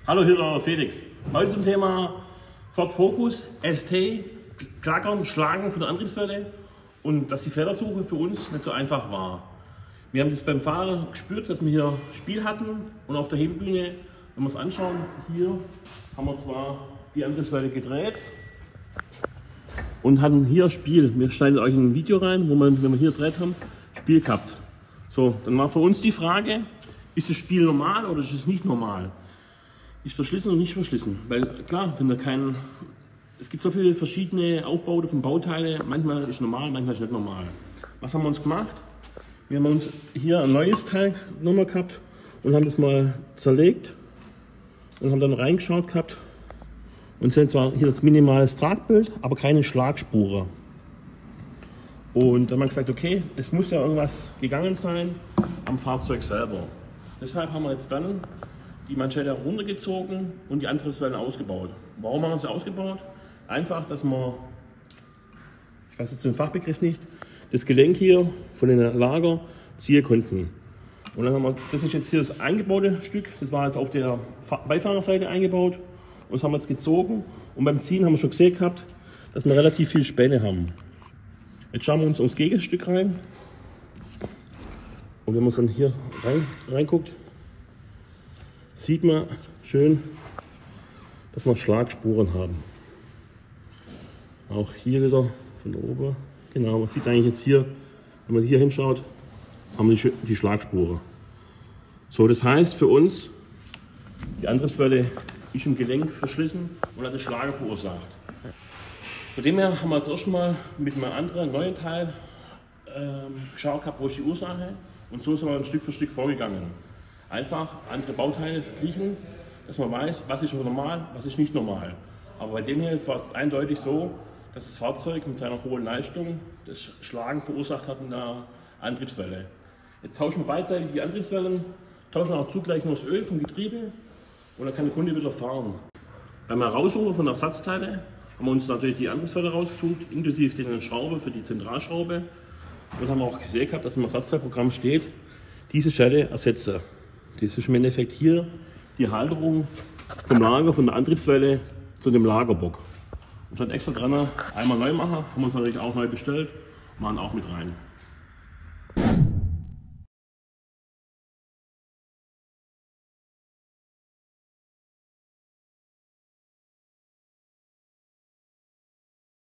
Hallo, hier der Felix. Heute zum Thema Ford Focus ST, Klackern, Schlagen von der Antriebswelle und dass die Fehlersuche für uns nicht so einfach war. Wir haben das beim Fahren gespürt, dass wir hier Spiel hatten und auf der Hebebühne, wenn wir es anschauen, hier haben wir zwar die Antriebswelle gedreht und hatten hier Spiel. Wir schneiden euch ein Video rein, wo wir, wenn wir hier gedreht haben, Spiel gehabt. So, dann war für uns die Frage, ist das Spiel normal oder ist es nicht normal? Ist verschlissen oder nicht verschlissen? Weil klar, wenn da es gibt so viele verschiedene Aufbauten von Bauteile, manchmal ist normal, manchmal ist nicht normal. Was haben wir uns gemacht? Wir haben uns hier ein neues Teil nochmal gehabt und haben das mal zerlegt und haben dann reingeschaut gehabt und sehen zwar hier das minimales Tragbild, aber keine Schlagspuren. Und dann haben wir gesagt, okay, es muss ja irgendwas gegangen sein am Fahrzeug selber. Deshalb haben wir jetzt dann die Manschette runtergezogen und die Antriebswellen ausgebaut. Warum haben wir sie ausgebaut? Einfach, dass wir, ich weiß jetzt den Fachbegriff nicht, das Gelenk hier von den Lager ziehen konnten. Und dann haben wir, das ist jetzt hier das eingebaute Stück, das war jetzt auf der Beifahrerseite eingebaut und das haben wir jetzt gezogen. Und beim Ziehen haben wir schon gesehen gehabt, dass wir relativ viel Späne haben. Jetzt schauen wir uns das Gegenstück rein. Und wenn man dann hier reinguckt, sieht man schön, dass wir Schlagspuren haben. Auch hier wieder von oben. Genau, man sieht eigentlich jetzt hier, wenn man hier hinschaut, haben wir die Schlagspuren. So, das heißt für uns, die Antriebswelle ist im Gelenk verschlissen und hat einen Schlager verursacht. Von dem her haben wir jetzt erstmal mit einem anderen neuen Teil geschaut, wo ist die Ursache, und so sind wir Stück für Stück vorgegangen. Einfach andere Bauteile verglichen, dass man weiß, was ist normal, was ist nicht normal. Aber bei dem hier war es eindeutig so, dass das Fahrzeug mit seiner hohen Leistung das Schlagen verursacht hat in der Antriebswelle. Jetzt tauschen wir beidseitig die Antriebswellen, tauschen auch zugleich nur das Öl vom Getriebe und dann kann der Kunde wieder fahren. Beim Heraussuchen von Ersatzteilen haben wir uns natürlich die Antriebswelle rausgesucht, inklusive den Schrauber für die Zentralschraube. Und haben auch gesehen gehabt, dass im Ersatzteilprogramm steht, diese Schelle ersetze. Das ist im Endeffekt hier die Halterung vom Lager, von der Antriebswelle zu dem Lagerbock. Und statt extra dran einmal neu machen, haben wir uns natürlich auch neu bestellt und machen auch mit rein.